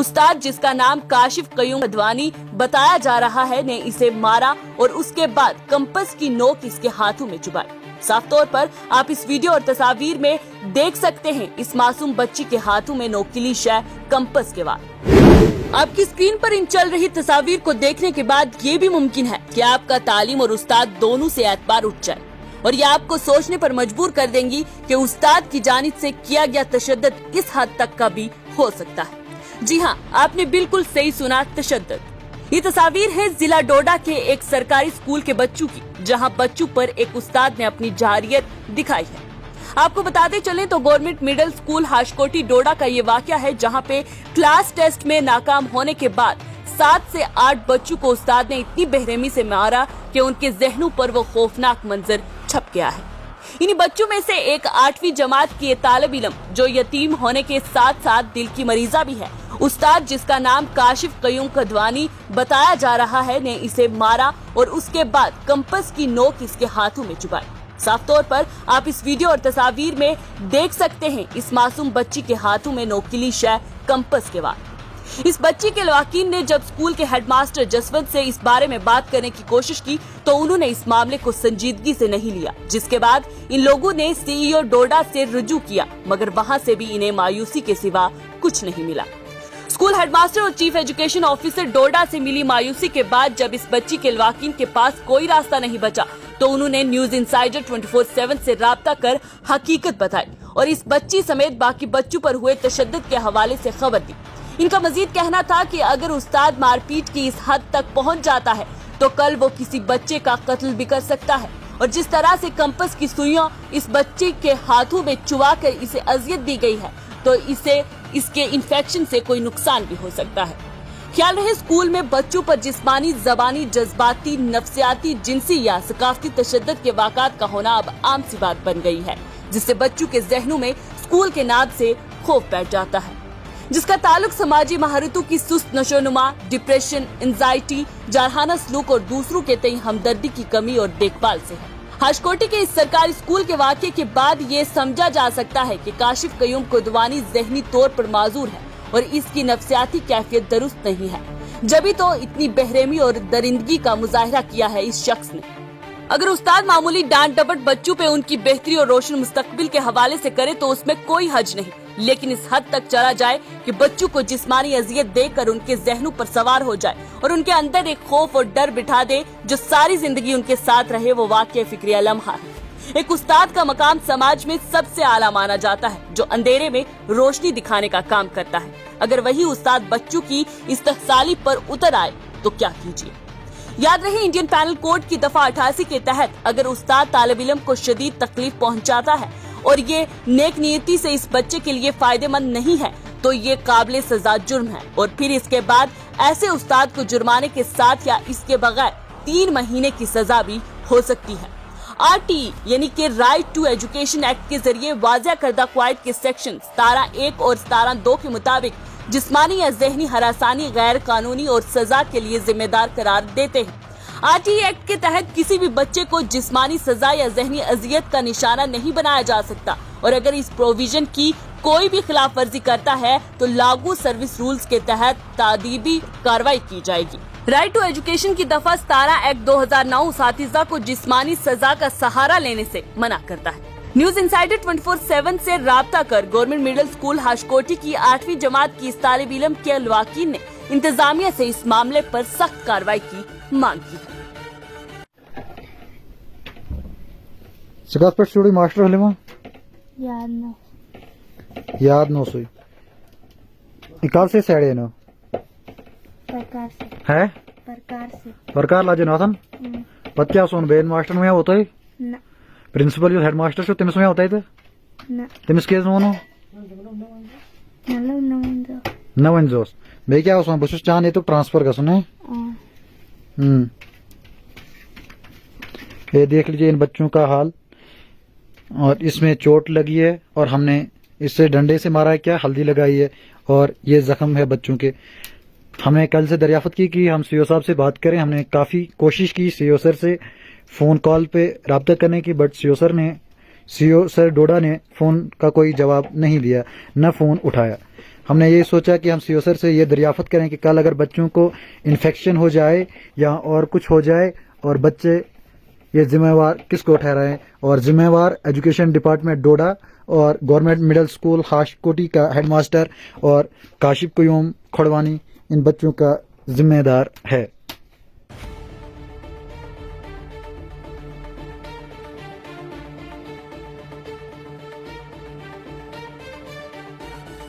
उस्ताद जिसका नाम काशिफ कयूम अदवानी बताया जा रहा है ने इसे मारा और उसके बाद कंपस की नोक इसके हाथों में चुभाई। साफ तौर पर आप इस वीडियो और तस्वीर में देख सकते हैं इस मासूम बच्ची के हाथों में नोकीली शय कंपस के वार। आपकी स्क्रीन पर इन चल रही तस्वीर को देखने के बाद ये भी मुमकिन है कि आपका तालीम और उस्ताद दोनों से एतबार उठ जाए और ये आपको सोचने पर मजबूर कर देंगी कि उस्ताद की जानिब से किया गया तशद्दुद इस हद तक का भी हो सकता है। जी हाँ, आपने बिल्कुल सही सुना, तशद्दुद। ये तस्वीर है जिला डोडा के एक सरकारी स्कूल के बच्चों की, जहां बच्चों पर एक उस्ताद ने अपनी जारियत दिखाई है। आपको बताते चलें तो गवर्नमेंट मिडिल स्कूल हाशकोटी डोडा का ये वाकया है, जहां पे क्लास टेस्ट में नाकाम होने के बाद 7 से 8 बच्चों को उस्ताद ने इतनी बेरहमी से मारा कि उनके जहनों पर वो खौफनाक मंजर छप गया है। इन्हीं बच्चों में से एक 8वीं जमात की तालिब इल्म जो यतीम होने के साथ साथ दिल की मरीजा भी है, उस्ताद जिसका नाम काशिफ कयूम अदवानी बताया जा रहा है ने इसे मारा और उसके बाद कंपस की नोक इसके हाथों में चुभाई। साफ तौर पर आप इस वीडियो और तस्वीर में देख सकते हैं इस मासूम बच्ची के हाथों में नोकीली शय कंपस के वार। इस बच्ची के लवाकिन ने जब स्कूल के हेडमास्टर जसवंत से इस बारे में बात करने की कोशिश की तो उन्होंने इस मामले को संजीदगी से नहीं लिया, जिसके बाद इन लोगों ने सीईओ डोडा से रुजू किया, मगर वहां से भी इन्हें मायूसी के सिवा कुछ नहीं मिला। स्कूल हेडमास्टर और चीफ एजुकेशन ऑफिसर डोडा से मिली मायूसी के बाद जब इस बच्ची के लवाकिन के पास कोई रास्ता नहीं बचा तो उन्होंने न्यूज इंसाइडर 24/7 से राब्ता कर हकीकत बताई और इस बच्ची समेत बाकी बच्चों पर हुए तशद्दुद के हवाले से खबर दी। इनका मजीद कहना था कि अगर उस्ताद मारपीट की इस हद तक पहुंच जाता है तो कल वो किसी बच्चे का कत्ल भी कर सकता है और जिस तरह से कंपस की सुइयां इस बच्चे के हाथों में चुवा कर इसे अजियत दी गई है तो इसे इसके इन्फेक्शन से कोई नुकसान भी हो सकता है। ख्याल रहे, स्कूल में बच्चों पर जिस्मानी, ज़बानी, जज्बाती, नफ्सियाती, जिनसी या सकाफती तशद्दुद के वाक़ात का होना अब आम सी बात बन गई है, जिससे बच्चों के जहनों में स्कूल के नाम से खौफ बैठ जाता है, जिसका ताल्लुक समाजी महारतों की सुस्त नशोनुमा, डिप्रेशन, एंजाइटी, जारहाना सलूक और दूसरों के तई हमदर्दी की कमी और देखभाल से है। हाशकोटी के इस सरकारी स्कूल के वाक़ये के बाद ये समझा जा सकता है कि काशिफ कयूम अदवानी ज़हनी तौर पर माजूर है और इसकी नफ्सियाती कैफियत दुरुस्त नहीं है, जभी तो इतनी बेरहमी और दरिंदगी का मुजाहरा किया है इस शख्स ने। अगर उस्ताद मामूली डांट डपट बच्चों पे उनकी बेहतरी और रोशन मुस्तकबिल के हवाले से करे तो उसमें कोई हर्ज नहीं, लेकिन इस हद तक चला जाए कि बच्चों को जिस्मानी अजियत देकर उनके जहनों पर सवार हो जाए और उनके अंदर एक खौफ और डर बिठा दे जो सारी जिंदगी उनके साथ रहे, वो वाकई फिक्रिया लम्हा है। एक उस्ताद का मकाम समाज में सबसे आला माना जाता है, जो अंधेरे में रोशनी दिखाने का काम करता है। अगर वही उस्ताद बच्चों की इस्तहसाली पर उतर आए तो क्या कीजिए। याद रहे, इंडियन पैनल कोड की दफा 88 के तहत अगर उस्ताद तालिब इल्म को शदीद तकलीफ पहुंचाता है और ये नेक नियति से इस बच्चे के लिए फायदेमंद नहीं है तो ये काबिल सजा जुर्म है और फिर इसके बाद ऐसे उस्ताद को जुर्माने के साथ या इसके बगैर 3 महीने की सजा भी हो सकती है। RTE यानी कि राइट टू एजुकेशन एक्ट के जरिए वाज़ेह करदा क़वाइद के सेक्शन 17(1) और 17(2) के मुताबिक जिस्मानी या ज़हनी हरासानी गैर कानूनी और सजा के लिए जिम्मेदार करार देते हैं। RTE एक्ट के तहत किसी भी बच्चे को जिस्मानी सजा या ज़हनी अजियत का निशाना नहीं बनाया जा सकता और अगर इस प्रोविजन की कोई भी खिलाफ वर्जी करता है तो लागू सर्विस रूल्स के तहत तादीबी कार्रवाई की जाएगी। राइट टू एजुकेशन की दफा 17 एक्ट 2009 उसातिज़ा को जिस्मानी सजा का सहारा लेने से मना करता है। न्यूज इंसाइडर 24/7 से राब्ता कर गवर्नमेंट मिडिल स्कूल हाशकोटी की 8वीं जमात की इस तालिब इल्म के लवाकिन ने इंतजामिया से इस मामले पर सख्त कार्रवाई की मांग की है। स्टूडी मास्टर हलिमा याद नो सुई कब से सड़े नो प्रकार से है प्रकार लाजे नाथन पत क्या सोन बेन मास्टर में होता है ना प्रिंसिपल जो हेड मास्टर से तमिस में होता है ना तमिस केस नो न वन जोस बे क्या सोन बस चाहने तो ट्रांसफर गसन है। ये देख लीजिए इन बच्चों का हाल और इसमें चोट लगी है और हमने इससे डंडे से मारा है, क्या हल्दी लगाई है और ये जख्म है बच्चों के। हमने कल से दरियाफ्त की कि हम सीओ साहब से बात करें, हमने काफ़ी कोशिश की सीओ सर से फ़ोन कॉल पे रब्ता करने की, बट सीओ सर डोडा ने फ़ोन का कोई जवाब नहीं दिया, न फ़ोन उठाया। ہم نے یہ سوچا کہ ہم سی او سر سے یہ دریافت کریں کہ کل اگر بچوں کو انفیکشن ہو جائے یا اور کچھ ہو جائے اور بچے یہ ذمہ وار کس کو ٹھہرائیں، اور ذمہ وار ایجوکیشن ڈپارٹمنٹ ڈوڈا اور گورنمنٹ مڈل اسکول خاش کوٹی کا ہیڈ ماسٹر اور کاشف قیوم کھڑوانی ان بچوں کا ذمہ دار ہے۔